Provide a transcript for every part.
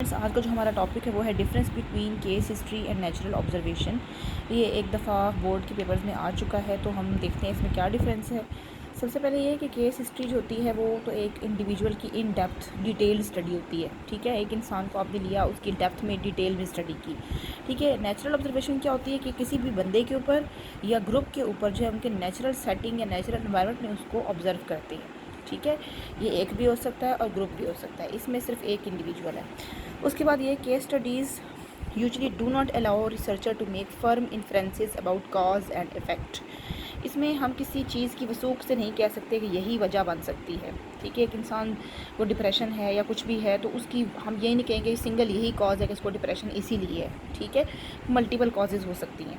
آج کا جو ہمارا ٹاپک ہے وہ ہے difference between case history and natural observation. یہ ایک دفعہ بورڈ کے پیپرز میں آ چکا ہے، تو ہم دیکھتے ہیں اس میں کیا ڈفرینس ہے. سب سے پہلے یہ کہ کیس ہسٹری جو ہوتی ہے وہ تو ایک انڈیویجول کی ان ڈیپتھ ڈیٹیل اسٹڈی ہوتی ہے. ٹھیک ہے، ایک انسان کو آپ نے لیا، اس کی ڈیپتھ میں ڈیٹیل میں اسٹڈی کی. ٹھیک ہے. نیچرل آبزرویشن کیا ہوتی ہے کہ کسی بھی بندے کے اوپر یا گروپ کے اوپر جو ہے ان کے نیچرل سیٹنگ یا نیچرل انوائرمنٹ میں اس کو آبزرو کرتے ہیں. ٹھیک ہے، یہ ایک بھی ہو سکتا ہے اور گروپ بھی ہو سکتا ہے، اس میں صرف ایک انڈیویجول ہے. اس کے بعد یہ case studies usually do not allow researcher to make firm inferences about cause and effect. اس میں ہم کسی چیز کی وثوق سے نہیں کہہ سکتے کہ یہی وجہ بن سکتی ہے. ٹھیک ہے، ایک انسان کو ڈپریشن ہے یا کچھ بھی ہے تو اس کی ہم یہ نہیں کہیں گے سنگل یہی کاز ہے کہ اس کو ڈپریشن اسی لیے ہے. ٹھیک ہے، ملٹیپل کازز ہو سکتی ہیں.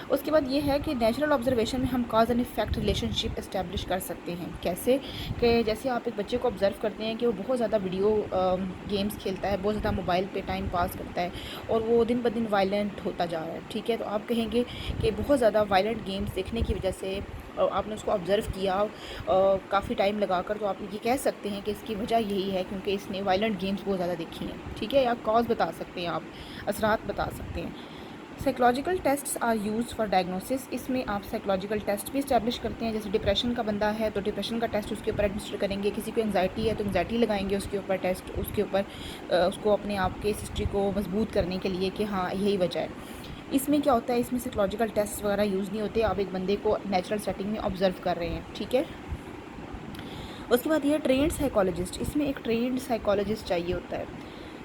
اس کے بعد یہ ہے کہ نیچرل آبزرویشن میں ہم cause and effect relationship establish کر سکتے ہیں. کیسے کہ جیسے آپ ایک بچے کو آبزرو کرتے ہیں کہ وہ بہت زیادہ ویڈیو گیمز کھیلتا ہے، بہت زیادہ موبائل پہ ٹائم پاس کرتا ہے اور وہ دن بہ دن وائلنٹ ہوتا جا رہا ہے. ٹھیک ہے، تو آپ کہیں گے کہ بہت زیادہ وائلنٹ گیمز دیکھنے کی وجہ سے آپ نے اس کو آبزرو کیا کافی ٹائم لگا کر، تو آپ یہ کہہ سکتے ہیں کہ اس کی وجہ یہی ہے کیونکہ اس نے وائلنٹ گیمز بہت زیادہ دیکھی ہیں. ٹھیک ہے، یا کاز بتا سکتے ہیں، آپ اثرات بتا سکتے ہیں. Psychological tests are use for diagnosis. اس میں آپ سائیکلوجیکل ٹیسٹ بھی اسٹیبلش کرتے ہیں. جیسے ڈپریشن کا بندہ ہے تو ڈپریشن کا ٹیسٹ اس کے اوپر ایڈمنسٹر کریں گے. کسی کو انزائٹی ہے تو انزائٹی لگائیں گے اس کے اوپر ٹیسٹ، اس کے اوپر اس کو اپنے آپ کے ہسٹری کو مضبوط کرنے کے لیے کہ ہاں یہی وجہ ہے. اس میں کیا ہوتا ہے، اس میں سائیکلوجیکل ٹیسٹ وغیرہ یوز نہیں ہوتے، آپ ایک بندے کو نیچرل سیٹنگ میں آبزرو کر رہے ہیں. ٹھیک ہے. اس کے بعد یہ ٹرینڈ سائیکالوجسٹ. اس میں ایک ٹرینڈ سائیکالوجسٹ چاہیے ہوتا ہے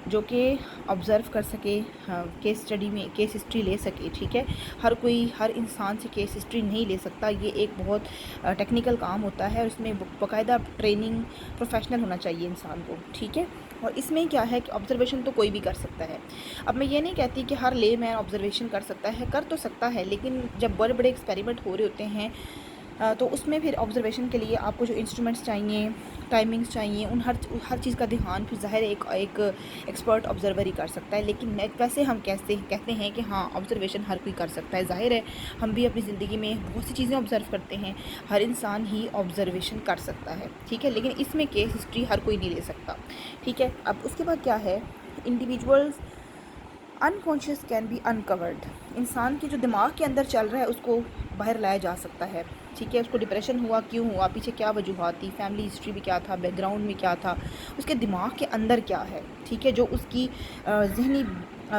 جو کہ آبزرو کر سکے، کیس اسٹڈی میں کیس ہسٹری لے سکے. ٹھیک ہے، ہر انسان سے کیس ہسٹری نہیں لے سکتا. یہ ایک بہت ٹیکنیکل کام ہوتا ہے، اس میں باقاعدہ ٹریننگ پروفیشنل ہونا چاہیے انسان کو. ٹھیک ہے، اور اس میں کیا ہے کہ آبزرویشن تو کوئی بھی کر سکتا ہے. اب میں یہ نہیں کہتی کہ ہر لے مین آبزرویشن کر سکتا ہے، کر تو سکتا ہے، لیکن جب بڑے بڑے ایکسپیریمنٹ ہو رہے ہوتے ہیں تو اس میں پھر آبزرویشن کے لیے آپ کو جو انسٹرومنٹس چاہیے، ٹائمنگس چاہیے، ان ہر چیز کا دھیان پھر ظاہر ایک ایکسپرٹ آبزرور ہی کر سکتا ہے. لیکن ویسے ہم کہتے ہیں کہ ہاں آبزرویشن ہر کوئی کر سکتا ہے. ظاہر ہے ہم بھی اپنی زندگی میں بہت سی چیزیں آبزرو کرتے ہیں، ہر انسان ہی آبزرویشن کر سکتا ہے. ٹھیک ہے، لیکن اس میں کیس ہسٹری ہر کوئی نہیں لے سکتا. ٹھیک ہے. اب اس کے بعد کیا ہے، انڈیویجولز انکانشیس کین بی انکورڈ. انسان کے جو دماغ کے اندر چل رہا ہے اس کو باہر لایا جا سکتا ہے. ٹھیک ہے، اس کو ڈپریشن ہوا، کیوں ہوا، پیچھے کیا وجوہات تھی، فیملی ہسٹری میں کیا تھا، بیک گراؤنڈ میں کیا تھا، اس کے دماغ کے اندر کیا ہے. ٹھیک ہے، جو اس کی ذہنی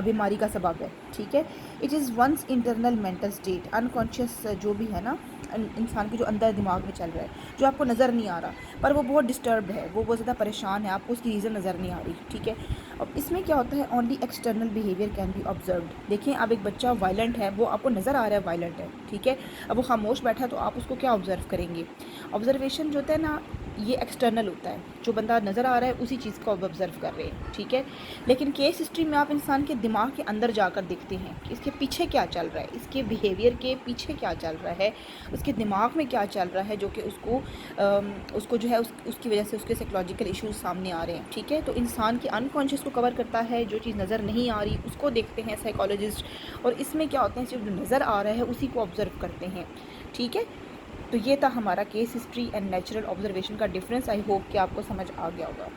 بیماری کا سبب ہے. ٹھیک ہے، it is once internal mental state. Unconscious جو بھی ہے نا، انسان کے جو اندر دماغ میں چل رہا ہے، جو آپ کو نظر نہیں آ رہا پر وہ بہت ڈسٹربڈ ہے، وہ بہت زیادہ پریشان ہے، آپ کو اس کی ریزن نظر نہیں آ رہی. ٹھیک ہے. اب اس میں کیا ہوتا ہے، only external behaviour can be observed. دیکھیں اب ایک بچہ وائلنٹ ہے، وہ آپ کو نظر آ رہا ہے وائلنٹ ہے. ٹھیک ہے، اب وہ خاموش بیٹھا ہے تو آپ اس کو کیا آبزرو کریں گے. آبزرویشن جو ہوتا ہے نا، یہ ایکسٹرنل ہوتا ہے، جو بندہ نظر آ رہا ہے اسی چیز کو آپ آبزرو کر رہے ہیں. ٹھیک ہے، لیکن کیس ہسٹری میں آپ انسان کے دماغ کے اندر جا کر دیکھتے ہیں کہ اس کے پیچھے کیا چل رہا ہے، اس کے بیہیویئر کے پیچھے کیا چل رہا ہے، اس کے دماغ میں کیا چل رہا ہے، جو کہ اس کو جو ہے اس کی وجہ سے اس کے سائیکلوجیکل ایشوز سامنے آ رہے ہیں. ٹھیک ہے، تو انسان کے انکانشیس کو کور کرتا ہے، جو چیز نظر نہیں آ رہی اس کو دیکھتے ہیں سائیکالوجسٹ. اور اس میں کیا ہوتے ہیں، صرف جو نظر آ رہا ہے اسی کو آبزرو کرتے ہیں. ٹھیک ہے، تو یہ تھا ہمارا case history and natural observation کا ڈفرینس. آئی ہوپ کہ آپ کو سمجھ آ گیا ہوگا.